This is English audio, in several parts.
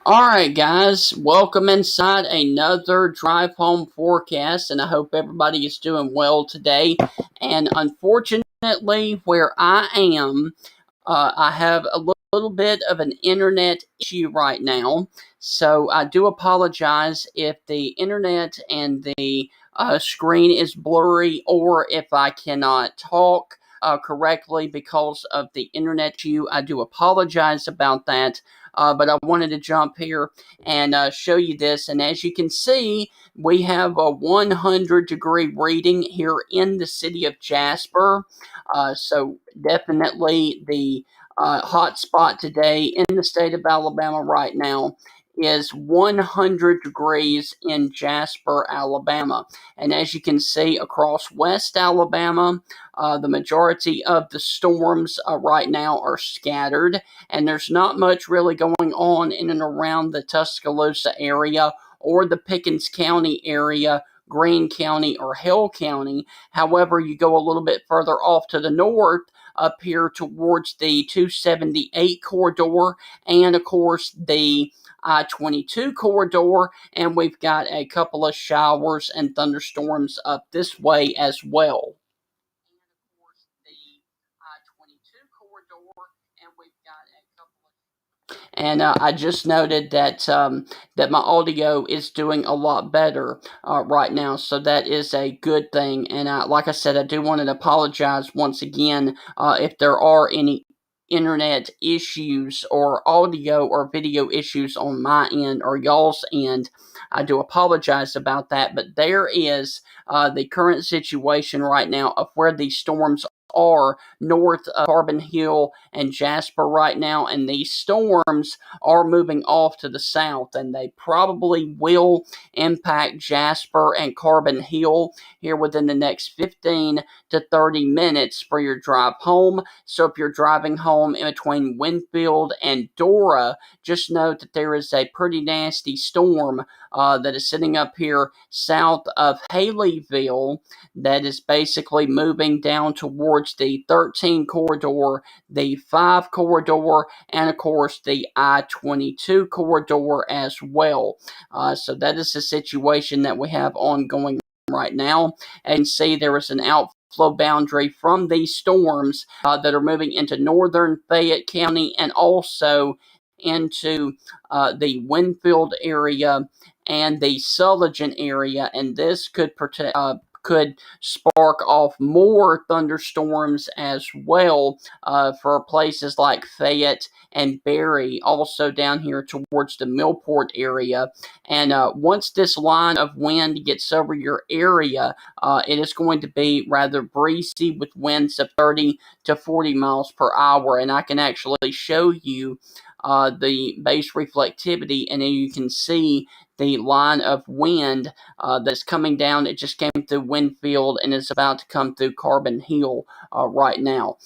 Alright, guys, welcome inside another drive home forecast, and I hope everybody is doing well today. And unfortunately, where I am, I have a little bit of an internet issue right now, so I do apologize if the internet and the screen is blurry or if I cannot talk correctly because of the internet issue. I do apologize about that. But I wanted to jump here and show you this. And as you can see, we have a 100-degree reading here in the city of Jasper. So definitely the hot spot today in the state of Alabama right now is 100 degrees in Jasper, Alabama. And as you can see across West Alabama, the majority of the storms right now are scattered, and there's not much really going on in and around the Tuscaloosa area or the Pickens County area, Greene County, or Hill County. However, you go a little bit further off to the north, up here towards the 278 corridor, and of course the I-22 corridor, and we've got a couple of showers and thunderstorms up this way as well. And I just noted that my audio is doing a lot better right now, so that is a good thing. And like I said, I do want to apologize once again if there are any internet issues or audio or video issues on my end or y'all's end. I do apologize about that, but there is the current situation right now of where these storms are north of Carbon Hill and Jasper right now, and these storms are moving off to the south, and they probably will impact Jasper and Carbon Hill here within the next 15 to 30 minutes for your drive home. So if you're driving home in between Winfield and Dora, just note that there is a pretty nasty storm that is sitting up here south of Haleyville that is basically moving down towards the 13 corridor, the 5 corridor, and of course the I-22 corridor as well. So that is the situation that we have ongoing right now. And see, there is an outflow boundary from these storms that are moving into northern Fayette County and also into the Winfield area and the Sullivan area, and this could spark off more thunderstorms as well for places like Fayette and Berry, also down here towards the Millport area. And once this line of wind gets over your area, it is going to be rather breezy with winds of 30 to 40 miles per hour. And I can actually show you the base reflectivity, and then you can see the line of wind that's coming down. It just came through Winfield and is about to come through Carbon Hill right now.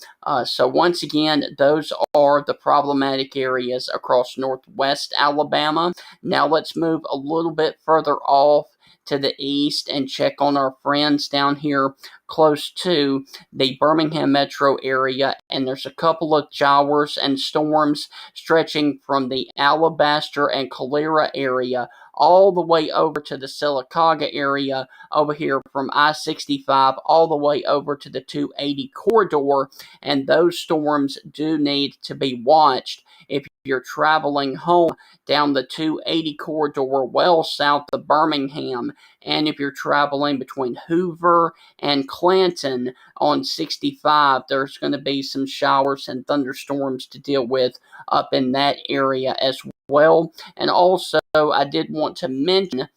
So once again, those are the problematic areas across northwest Alabama. Now let's move a little bit further off to the east and check on our friends down here close to the Birmingham metro area, and there's a couple of showers and storms stretching from the Alabaster and Calera area all the way over to the Sylacauga area over here from I-65 all the way over to the 280 corridor, and those storms do need to be watched if you're traveling home down the 280 corridor well south of Birmingham, and if you're traveling between Hoover and Clanton on 65, there's going to be some showers and thunderstorms to deal with up in that area as well. And also, I did want to mention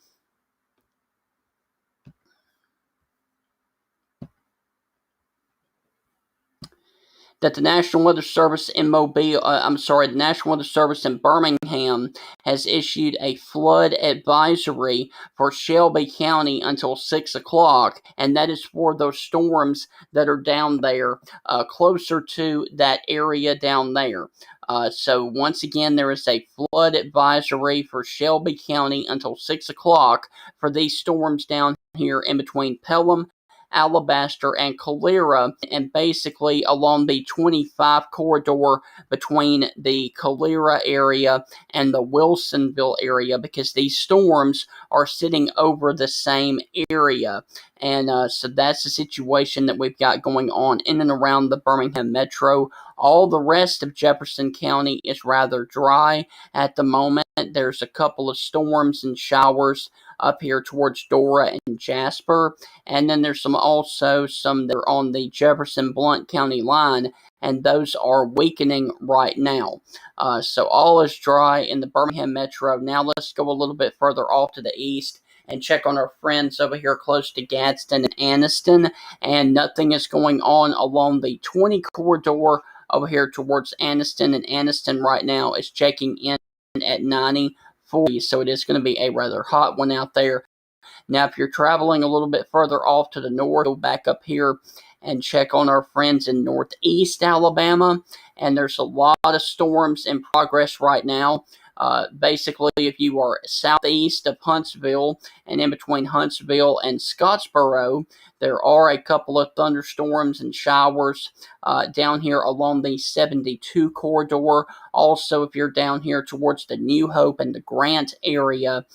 that the National Weather Service in the National Weather Service in Birmingham has issued a flood advisory for Shelby County until 6 o'clock, and that is for those storms that are down there, closer to that area down there. So once again, there is a flood advisory for Shelby County until 6 o'clock for these storms down here in between Pelham Alabaster, and Calera, and basically along the 25 corridor between the Calera area and the Wilsonville area, because these storms are sitting over the same area. And so that's the situation that we've got going on in and around the Birmingham metro. All the rest of Jefferson County is rather dry at the moment. There's a couple of storms and showers up here towards Dora and Jasper. And then there's also some that are on the Jefferson Blount County line, and those are weakening right now. So all is dry in the Birmingham metro. Now let's go a little bit further off to the east and check on our friends over here close to Gadsden and Anniston. And nothing is going on along the 20 corridor over here towards Anniston. And Anniston right now is checking in at 94. So it is going to be a rather hot one out there. Now, if you're traveling a little bit further off to the north, go back up here and check on our friends in northeast Alabama. And there's a lot of storms in progress right now. Basically, if you are southeast of Huntsville and in between Huntsville and Scottsboro, there are a couple of thunderstorms and showers down here along the 72 corridor. Also, if you're down here towards the New Hope and the Grant area,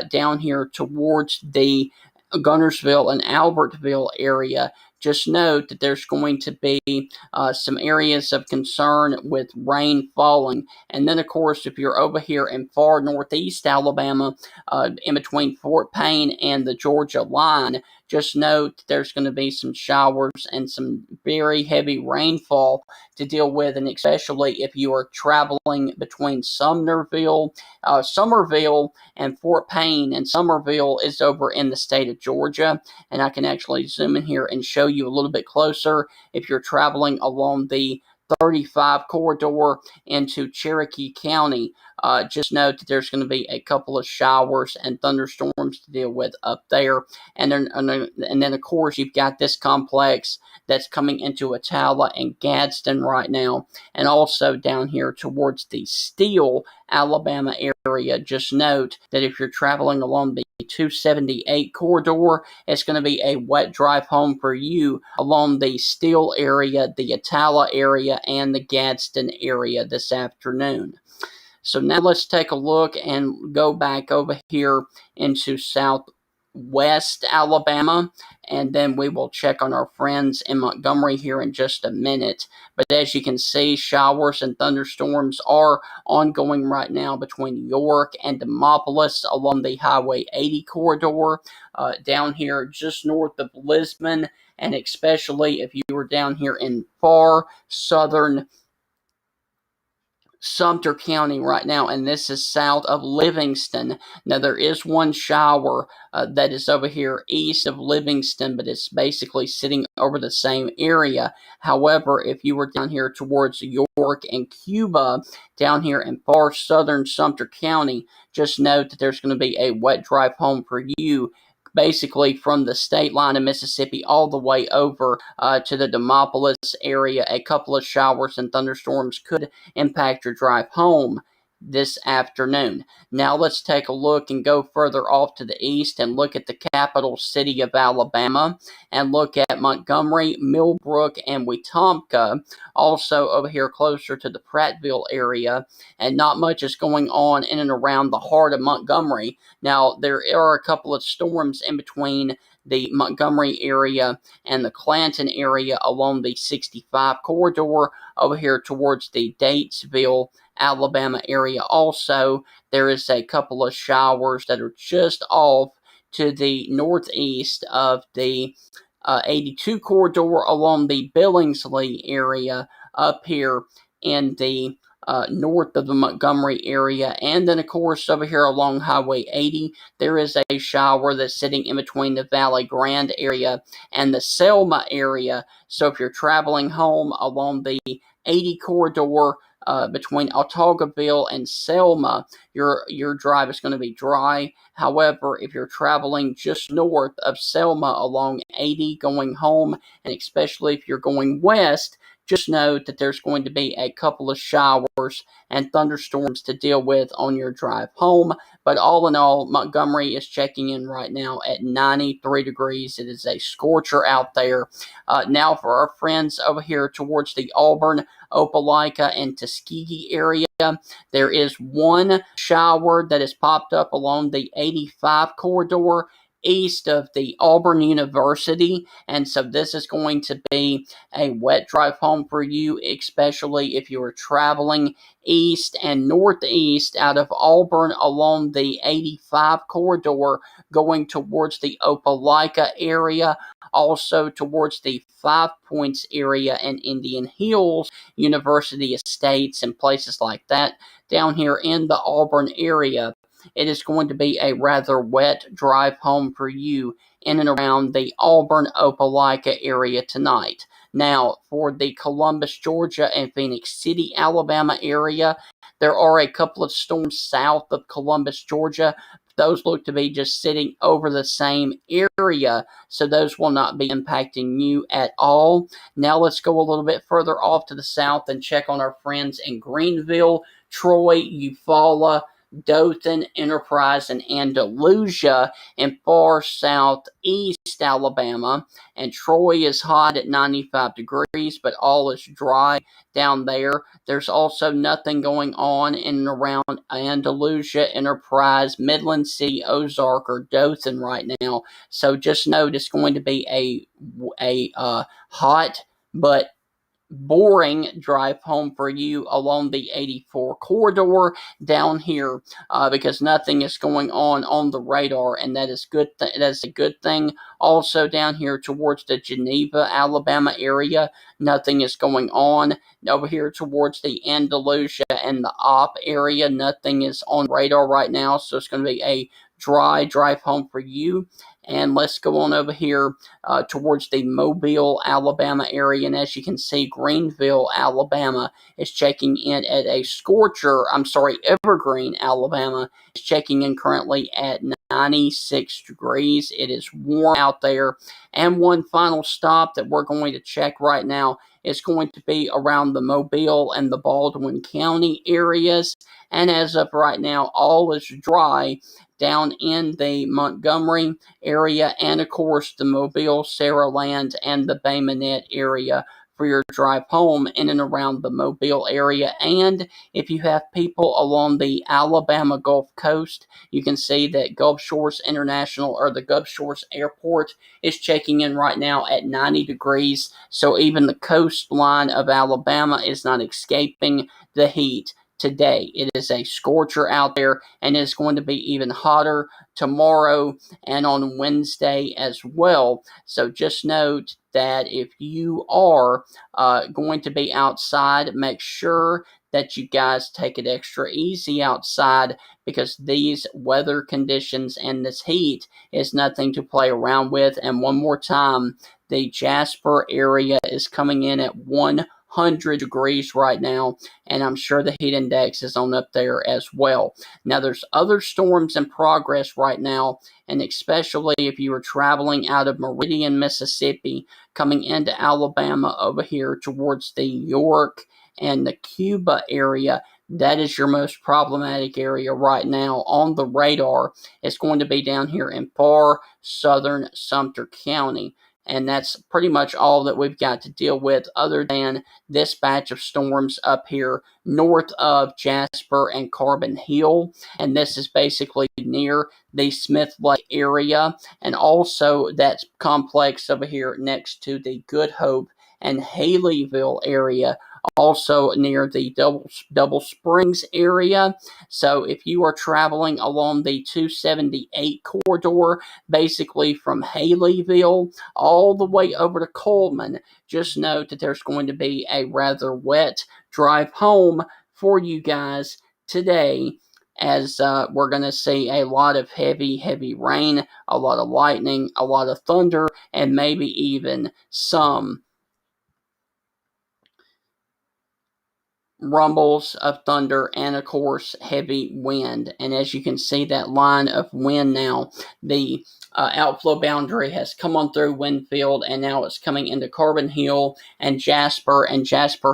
down here towards the Gunnersville and Albertville area, just note that there's going to be some areas of concern with rain falling. And then, of course, if you're over here in far northeast Alabama, in between Fort Payne and the Georgia line, just note that there's going to be some showers and some very heavy rainfall to deal with, and especially if you are traveling between Somerville and Fort Payne. And Somerville is over in the state of Georgia, and I can actually zoom in here and show you a little bit closer. If you're traveling along the 35 corridor into Cherokee County, just note that there's going to be a couple of showers and thunderstorms to deal with up there. And then of course, you've got this complex that's coming into Attala and Gadsden right now, and also down here towards the Steele, Alabama area. Just note that if you're traveling along the 278 corridor, it's going to be a wet drive home for you along the Steele area, the Attala area, and the Gadsden area this afternoon. So now let's take a look and go back over here into southwest Alabama, and then we will check on our friends in Montgomery here in just a minute. But as you can see, showers and thunderstorms are ongoing right now between York and Demopolis along the Highway 80 corridor, down here just north of Lisbon, and especially if you were down here in far southern Sumter County right now, and this is south of Livingston. Now, there is one shower that is over here east of Livingston, but it's basically sitting over the same area. However, if you were down here towards York and Cuba, down here in far southern Sumter County, just note that there's going to be a wet drive home for you, basically from the state line of Mississippi all the way over to the Demopolis area. A couple of showers and thunderstorms could impact your drive home this afternoon. Now let's take a look and go further off to the east and look at the capital city of Alabama and look at Montgomery, Millbrook, and Wetumpka. Also over here closer to the Prattville area, and not much is going on in and around the heart of Montgomery. Now there are a couple of storms in between the Montgomery area and the Clanton area along the 65 corridor over here towards the Datesville, Alabama area. Also, there is a couple of showers that are just off to the northeast of the 82 corridor along the Billingsley area up here in the north of the Montgomery area. And then, of course, over here along Highway 80, there is a shower that's sitting in between the Valley Grande area and the Selma area. So if you're traveling home along the 80 corridor between Autauguaville and Selma, your drive is going to be dry. However, if you're traveling just north of Selma along 80 going home, and especially if you're going west, just know that there's going to be a couple of showers and thunderstorms to deal with on your drive home. But all in all, Montgomery is checking in right now at 93 degrees. It is a scorcher out there. Now for our friends over here towards the Auburn, Opelika, and Tuskegee area, there is one shower that has popped up along the 85 corridor east of the Auburn University. And so this is going to be a wet drive home for you, especially if you are traveling east and northeast out of Auburn along the 85 corridor going towards the Opelika area, also towards the Five Points area and Indian Hills, University Estates, and places like that down here in the Auburn area. It is going to be a rather wet drive home for you in and around the Auburn Opelika area tonight. Now, for the Columbus, Georgia, and Phoenix City, Alabama area, there are a couple of storms south of Columbus, Georgia. Those look to be just sitting over the same area, so those will not be impacting you at all. Now, let's go a little bit further off to the south and check on our friends in Greenville, Troy, Eufaula, Dothan, Enterprise, and Andalusia in far southeast Alabama. And Troy is hot at 95 degrees, but all is dry down there. There's also nothing going on in and around Andalusia, Enterprise, Midland City, Ozark, or Dothan right now. So just note it's going to be a hot but boring drive home for you along the 84 corridor down here, because nothing is going on the radar, and that is good. That's a good thing. Also down here towards the Geneva, Alabama area, nothing is going on. Over here towards the Andalusia and the Op area, nothing is on radar right now, so it's going to be a dry drive home for you. And let's go on over here towards the Mobile, Alabama area. And as you can see, Greenville, Alabama is checking in at a scorcher. I'm sorry, Evergreen, Alabama is checking in currently at 96 degrees. It is warm out there. And one final stop that we're going to check right now is going to be around the Mobile and the Baldwin County areas. And as of right now, all is dry down in the Montgomery area, and of course the Mobile, Saraland, and the Bay Minette area for your drive home in and around the Mobile area. And if you have people along the Alabama Gulf Coast, you can see that Gulf Shores International, or the Gulf Shores Airport, is checking in right now at 90 degrees. So even the coastline of Alabama is not escaping the heat today. It is a scorcher out there, and it's going to be even hotter tomorrow and on Wednesday as well. So just note that if you are going to be outside, make sure that you guys take it extra easy outside, because these weather conditions and this heat is nothing to play around with. And one more time, the Jasper area is coming in at 100 degrees right now, and I'm sure the heat index is on up there as well. Now, there's other storms in progress right now, and especially if you are traveling out of Meridian, Mississippi, coming into Alabama over here towards the York and the Cuba area, that is your most problematic area right now on the radar. It's going to be down here in far southern Sumter County. And that's pretty much all that we've got to deal with, other than this batch of storms up here north of Jasper and Carbon Hill. And this is basically near the Smith Lake area, and also that complex over here next to the Good Hope and Haleyville area, also near the Double Springs area. So if you are traveling along the 278 corridor, basically from Haleyville all the way over to Coleman, just note that there's going to be a rather wet drive home for you guys today, as we're going to see a lot of heavy rain, a lot of lightning, a lot of thunder, and maybe even some rumbles of thunder, and of course heavy wind. And as you can see that line of wind now, the outflow boundary has come on through Winfield, and now it's coming into Carbon Hill and Jasper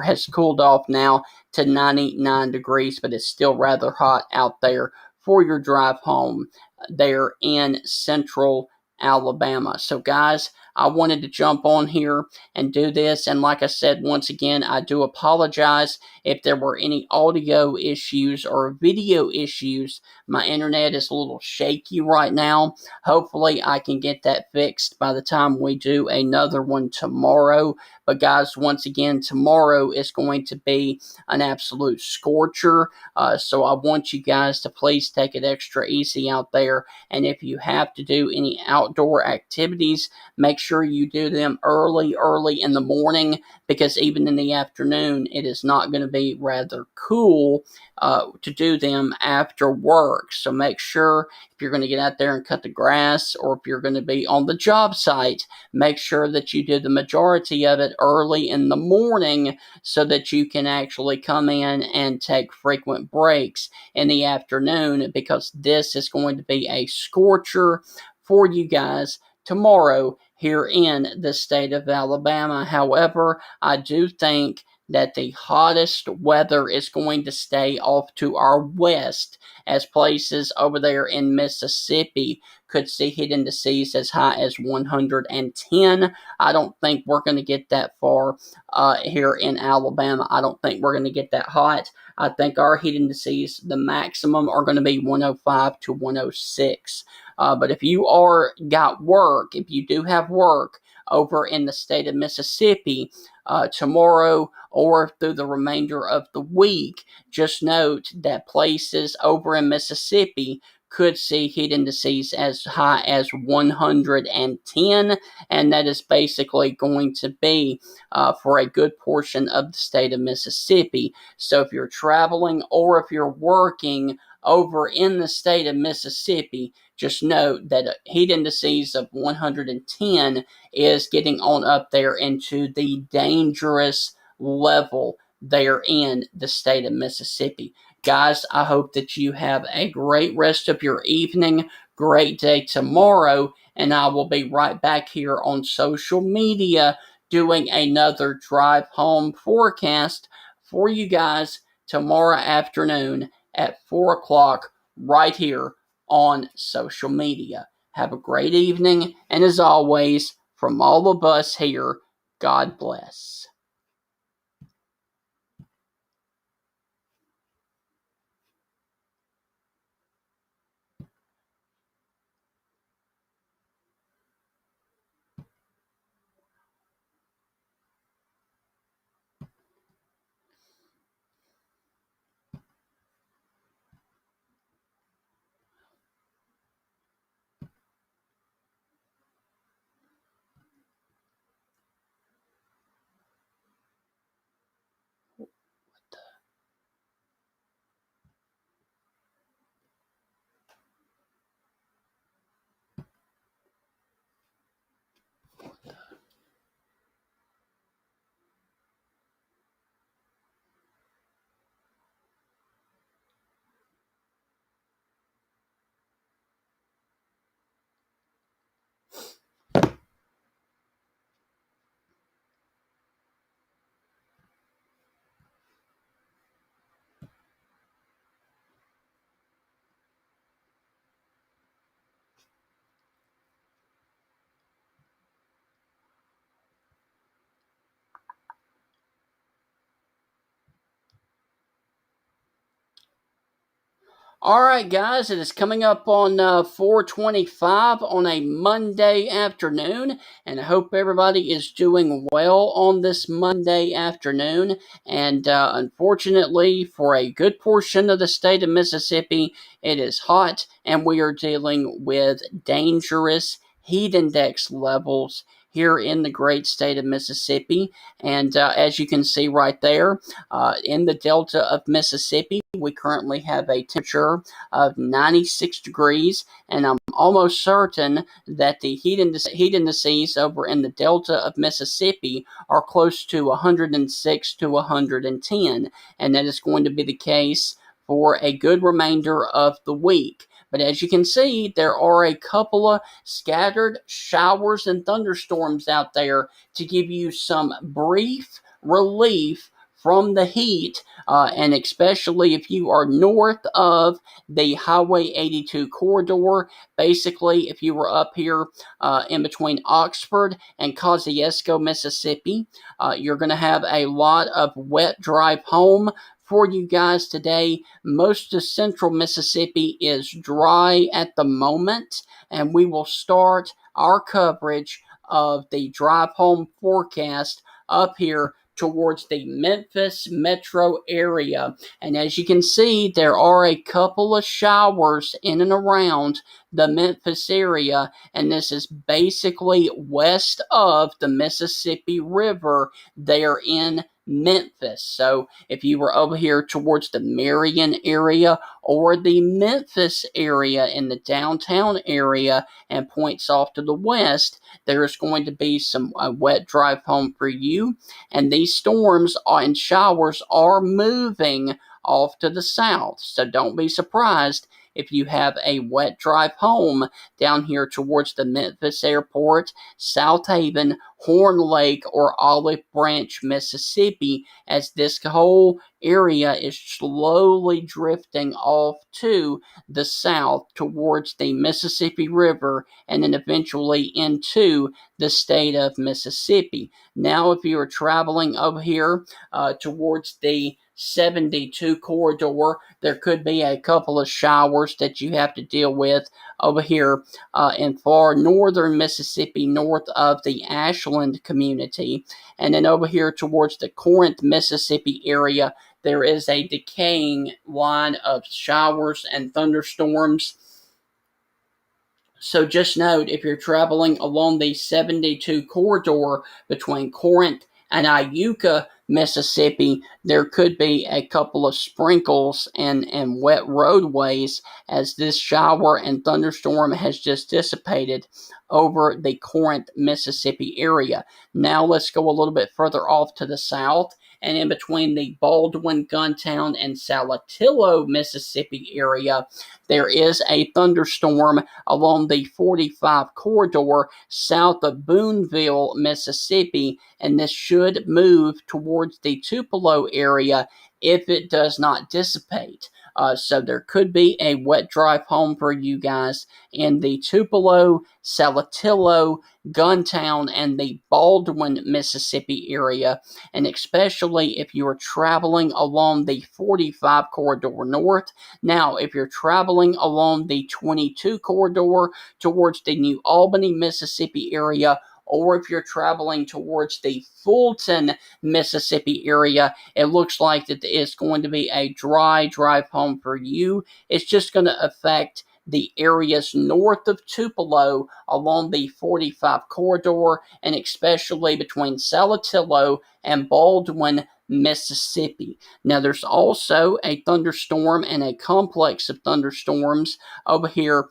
has cooled off now to 99 degrees, but it's still rather hot out there for your drive home there in central Alabama. So guys, I wanted to jump on here and do this. And like I said, once again, I do apologize if there were any audio issues or video issues. My internet is a little shaky right now. Hopefully, I can get that fixed by the time we do another one tomorrow. But guys, once again, tomorrow is going to be an absolute scorcher. So I want you guys to please take it extra easy out there. And if you have to do any outdoor activities, make sure you do them early in the morning, because even in the afternoon, it is not going to be rather cool to do them after work. So make sure if you're going to get out there and cut the grass, or if you're going to be on the job site, make sure that you do the majority of it early in the morning so that you can actually come in and take frequent breaks in the afternoon, because this is going to be a scorcher for you guys tomorrow here in the state of Alabama. However, I do think that the hottest weather is going to stay off to our west, as places over there in Mississippi could see heat indices as high as 110. I don't think we're going to get that far here in Alabama. I don't think we're going to get that hot. I think our heat indices, the maximum, are going to be 105 to 106. But if you if you do have work over in the state of Mississippi tomorrow or through the remainder of the week, just note that places over in Mississippi could see heat indices as high as 110, and that is basically going to be for a good portion of the state of Mississippi. So if you're traveling or if you're working over in the state of Mississippi, just note that heat indices of 110 is getting on up there into the dangerous level there in the state of Mississippi. Guys, I hope that you have a great rest of your evening, great day tomorrow, and I will be right back here on social media doing another drive home forecast for you guys tomorrow afternoon at 4 o'clock right here on social media. Have a great evening, and as always, from all of us here, God bless. All right, guys, it is coming up on 4:25 on a Monday afternoon, and I hope everybody is doing well on this Monday afternoon. And unfortunately, for a good portion of the state of Mississippi, it is hot, and we are dealing with dangerous heat index levels here in the great state of Mississippi. And as you can see right there, in the Delta of Mississippi, we currently have a temperature of 96 degrees, and I'm almost certain that the heat indices over in the Delta of Mississippi are close to 106 to 110, and that is going to be the case for a good remainder of the week. But as you can see, there are a couple of scattered showers and thunderstorms out there to give you some brief relief from the heat, and especially if you are north of the Highway 82 corridor. Basically, if you were up here in between Oxford and Kosciuszko, Mississippi, you're going to have a lot of wet drive home for you guys today. Most of central Mississippi is dry at the moment, and we will start our coverage of the drive home forecast up here towards the Memphis metro area. And as you can see, there are a couple of showers in and around the Memphis area, and this is basically west of the Mississippi River there in Memphis. So if you were over here towards the Marion area or the Memphis area in the downtown area and points off to the west, there is going to be some wet drive home for you. And these storms and showers are moving off to the south. So don't be surprised if you have a wet drive home down here towards the Memphis airport, South Haven, Horn Lake, or Olive Branch, Mississippi, as this whole area is slowly drifting off to the south towards the Mississippi River and then eventually into the state of Mississippi. Now, if you are traveling over here towards the 72 corridor, there could be a couple of showers that you have to deal with over here in far northern Mississippi, north of the Ashland community. And then over here towards the Corinth, Mississippi area, there is a decaying line of showers and thunderstorms. So just note, if you're traveling along the 72 corridor between Corinth and Iuka, Mississippi, there could be a couple of sprinkles and wet roadways as this shower and thunderstorm has just dissipated over the Corinth, Mississippi area. Now let's go a little bit further off to the south, and in between the Baldwin, Guntown, and Saltillo, Mississippi area, there is a thunderstorm along the 45 corridor south of Boonville, Mississippi, and this should move towards the Tupelo area if it does not dissipate. So there could be a wet drive home for you guys in the Tupelo, Saltillo, Guntown, and the Baldwin, Mississippi area, and especially if you are traveling along the 45 corridor north. Now, if you're traveling along the 22 corridor towards the New Albany, Mississippi area, or if you're traveling towards the Fulton, Mississippi area, it looks like that it's going to be a dry drive home for you. It's just going to affect the areas north of Tupelo along the 45 corridor, and especially between Saltillo and Baldwin, Mississippi. Now, there's also a thunderstorm and a complex of thunderstorms over here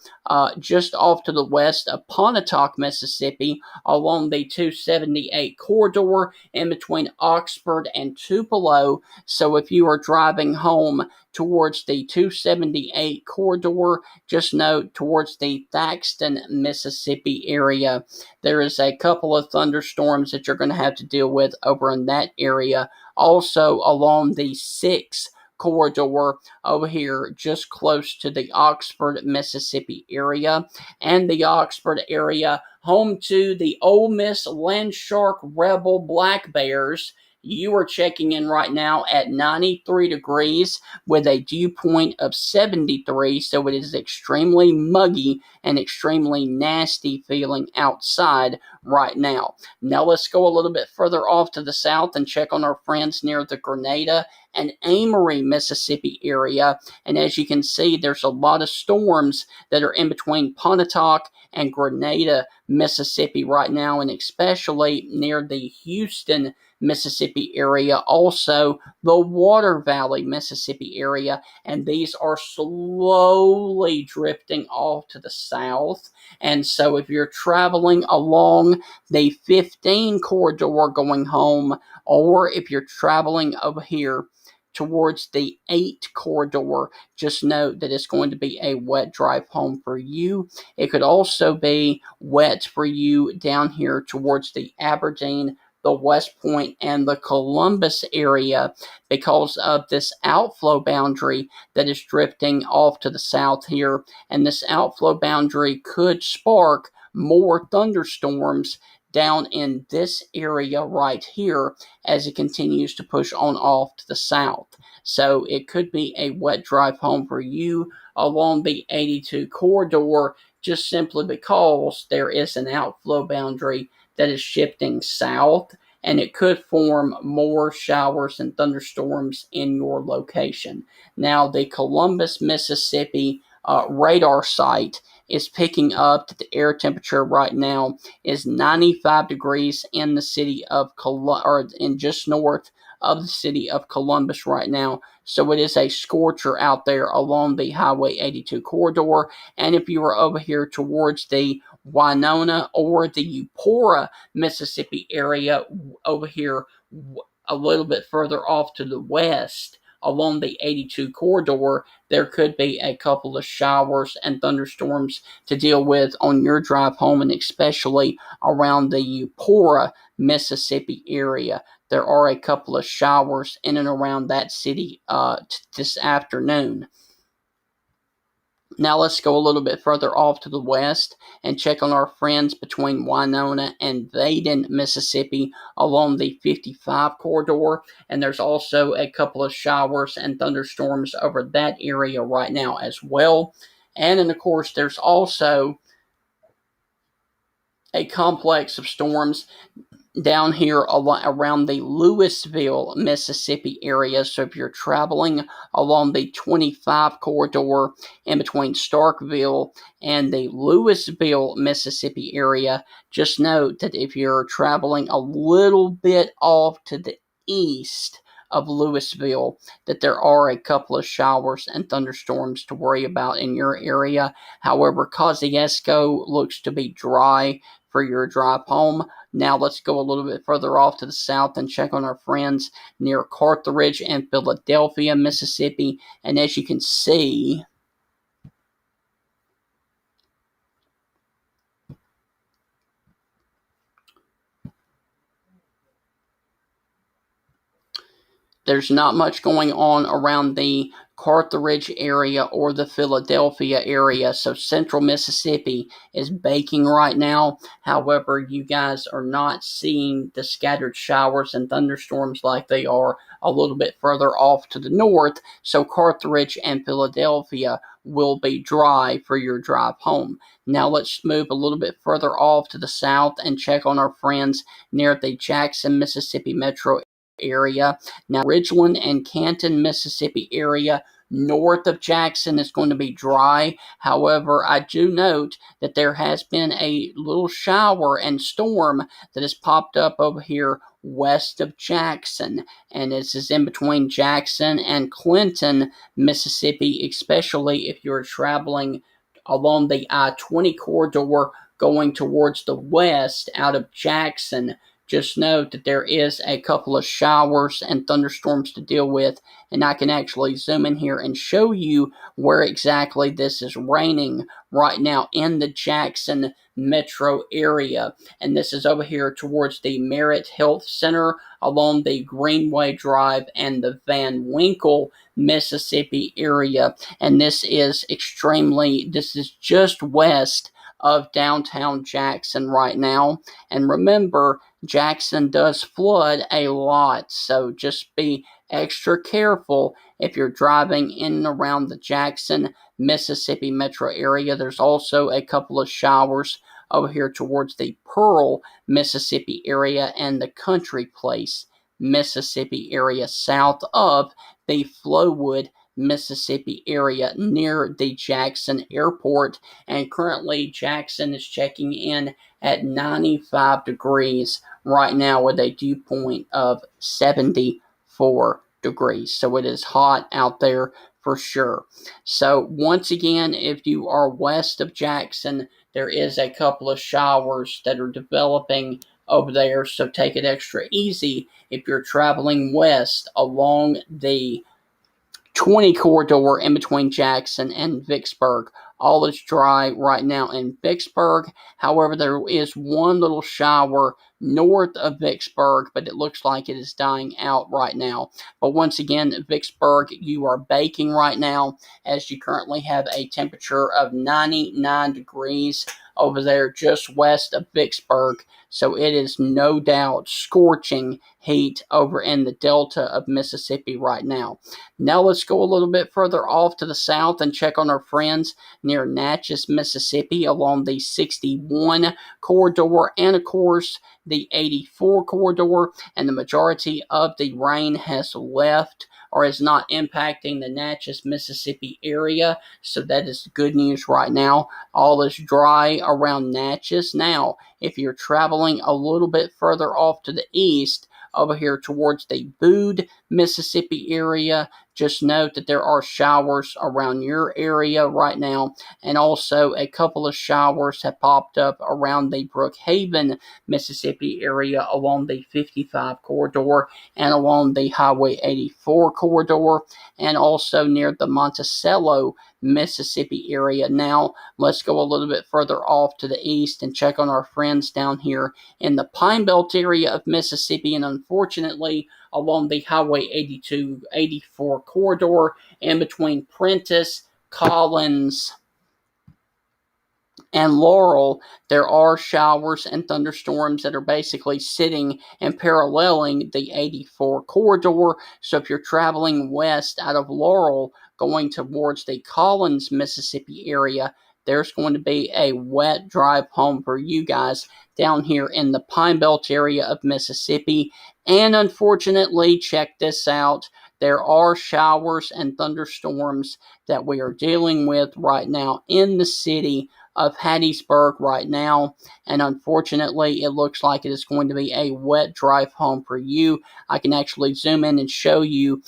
just off to the west of Pontotoc, Mississippi, along the 278 corridor in between Oxford and Tupelo. So if you are driving home towards the 278 corridor, just note towards the Thaxton, Mississippi area, there is a couple of thunderstorms that you're going to have to deal with over in that area. Also along the 6 corridor over here, just close to the Oxford, Mississippi area, and the Oxford area, home to the Ole Miss Landshark Rebel Black Bears. You are checking in right now at 93 degrees with a dew point of 73, so it is extremely muggy and extremely nasty feeling outside right now. Now let's go a little bit further off to the south and check on our friends near the Grenada and Amory, Mississippi area. And as you can see, there's a lot of storms that are in between Pontotoc and Grenada, Mississippi right now, and especially near the Houston, Mississippi area, also the Water Valley, Mississippi area, and these are slowly drifting off to the south. And so if you're traveling along the 15 corridor going home, or if you're traveling over here towards the 8 corridor, just note that it's going to be a wet drive home for you. It could also be wet for you down here towards the Aberdeen, the West Point, and the Columbus area because of this outflow boundary that is drifting off to the south here. And this outflow boundary could spark more thunderstorms down in this area right here as it continues to push on off to the south. So it could be a wet drive home for you along the 82 corridor just simply because there is an outflow boundary that is shifting south, and it could form more showers and thunderstorms in your location. Now, the Columbus, Mississippi radar site is picking up that the air temperature right now is 95 degrees in the city of or in just north of the city of Columbus right now. So it is a scorcher out there along the Highway 82 corridor. And if you are over here towards the Winona or the Eupora, Mississippi area, over here a little bit further off to the west along the 82 corridor, there could be a couple of showers and thunderstorms to deal with on your drive home, and especially around the Eupora, Mississippi area. There are a couple of showers in and around that city this afternoon. Now let's go a little bit further off to the west and check on our friends between Winona and Vaden, Mississippi along the 55 corridor. And there's also a couple of showers and thunderstorms over that area right now as well. And then, of course, there's also a complex of storms down here around the Louisville, Mississippi area. So if you're traveling along the 25 corridor in between Starkville and the Louisville, Mississippi area, just note that if you're traveling a little bit off to the east of Louisville, that there are a couple of showers and thunderstorms to worry about in your area. However, Kosciuszko looks to be dry for your drive home. Now let's go a little bit further off to the south and check on our friends near Carthage and Philadelphia, Mississippi. And as you can see, there's not much going on around the Carthage area or the Philadelphia area. So central Mississippi is baking right now. However, you guys are not seeing the scattered showers and thunderstorms like they are a little bit further off to the north. So Carthage and Philadelphia will be dry for your drive home. Now let's move a little bit further off to the south and check on our friends near the Jackson, Mississippi metro area. Now, Ridgeland and Canton, Mississippi area north of Jackson is going to be dry. However, I do note that there has been a little shower and storm that has popped up over here west of Jackson, and this is in between Jackson and Clinton, Mississippi, especially if you're traveling along the I-20 corridor going towards the west out of Jackson. Just note that there is a couple of showers and thunderstorms to deal with, and I can actually zoom in here and show you where exactly this is raining right now in the Jackson metro area. And this is over here towards the Merritt Health Center along the Greenway Drive and the Van Winkle, Mississippi area. And this is just west of downtown Jackson right now. And remember, Jackson does flood a lot, so just be extra careful if you're driving in and around the Jackson, Mississippi metro area. There's also a couple of showers over here towards the Pearl, Mississippi area and the Country Place, Mississippi area, south of the Flowood, Mississippi area near the Jackson Airport. And currently, Jackson is checking in at 95 degrees right now with a dew point of 74 degrees. So it is hot out there for sure. So once again, if you are west of Jackson, there is a couple of showers that are developing over there, so take it extra easy if you're traveling west along the 20 corridor in between Jackson and Vicksburg. All is dry right now in Vicksburg. However, there is one little shower north of Vicksburg, but it looks like it is dying out right now. But once again, Vicksburg, you are baking right now as you currently have a temperature of 99 degrees over there just west of Vicksburg. So it is no doubt scorching heat over in the delta of Mississippi right now. Now let's go a little bit further off to the south and check on our friends near Natchez, Mississippi along the 61 corridor and of course the 84 corridor, and the majority of the rain has left or is not impacting the Natchez, Mississippi area. So that is good news right now. All is dry around Natchez. Now, if you're traveling a little bit further off to the east, over here towards the Bude, Mississippi area, just note that there are showers around your area right now, and also a couple of showers have popped up around the Brookhaven, Mississippi area along the 55 corridor and along the Highway 84 corridor, and also near the Monticello, Mississippi area. Now, let's go a little bit further off to the east and check on our friends down here in the Pine Belt area of Mississippi, and unfortunately, along the Highway 82-84 corridor in between Prentiss, Collins, and Laurel, there are showers and thunderstorms that are basically sitting and paralleling the 84 corridor. So if you're traveling west out of Laurel, going towards the Collins, Mississippi area, there's going to be a wet drive home for you guys down here in the Pine Belt area of Mississippi. And unfortunately, check this out, there are showers and thunderstorms that we are dealing with right now in the city of Hattiesburg right now, and unfortunately it looks like it is going to be a wet drive home for you. I can actually zoom in and show you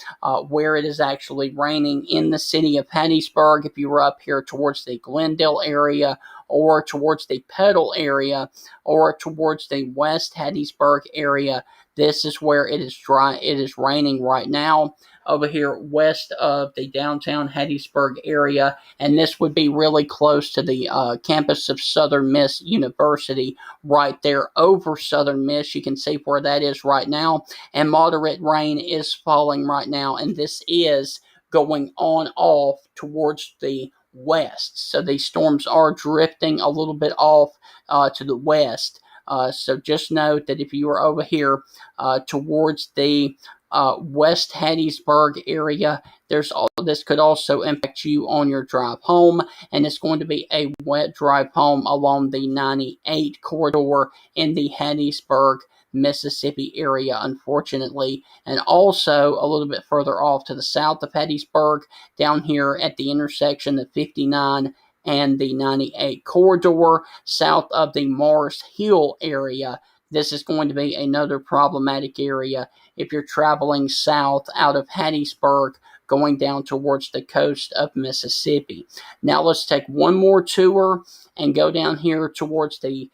where it is actually raining in the city of Hattiesburg. If you were up here towards the Glendale area, or towards the Petal area, or towards the West Hattiesburg area, this is where it is dry. It is raining right now over here west of the downtown Hattiesburg area, and this would be really close to the campus of Southern Miss University right there over Southern Miss. You can see where that is right now, and moderate rain is falling right now, and this is going on off towards the west. So these storms are drifting a little bit off to the west. So just note that if you are over here towards the West Hattiesburg area, this could also impact you on your drive home, and it's going to be a wet drive home along the 98 corridor in the Hattiesburg, Mississippi area, unfortunately, and also a little bit further off to the south of Hattiesburg, down here at the intersection of 59 and the 98 corridor, south of the Mars Hill area. This is going to be another problematic area if you're traveling south out of Hattiesburg, going down towards the coast of Mississippi. Now let's take one more tour and go down here towards the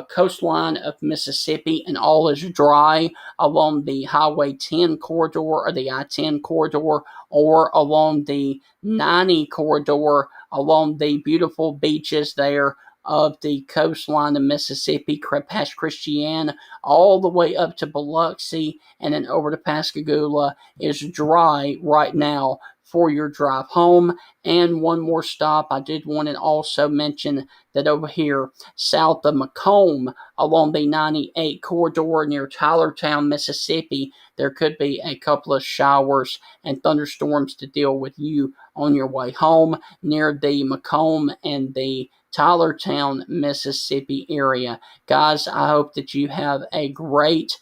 coastline of Mississippi, and all is dry along the Highway 10 corridor or the I-10 corridor, or along the 90 corridor, along the beautiful beaches there of the coastline of Mississippi, past Christiana, all the way up to Biloxi, and then over to Pascagoula is dry right now for your drive home. And one more stop, I did want to also mention that over here south of Macomb along the 98 corridor near Tylertown, Mississippi, there could be a couple of showers and thunderstorms to deal with you on your way home near the Macomb and the Tylertown, Mississippi area. Guys, I hope that you have a great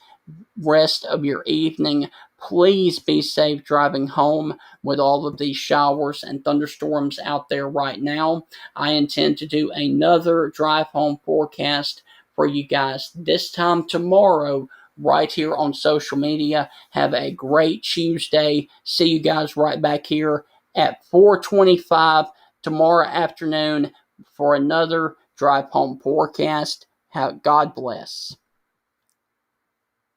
rest of your evening. Please be safe driving home with all of these showers and thunderstorms out there right now. I intend to do another drive home forecast for you guys this time tomorrow, right here on social media. Have a great Tuesday. See you guys right back here at 4:25 tomorrow afternoon for another drive home forecast. God bless.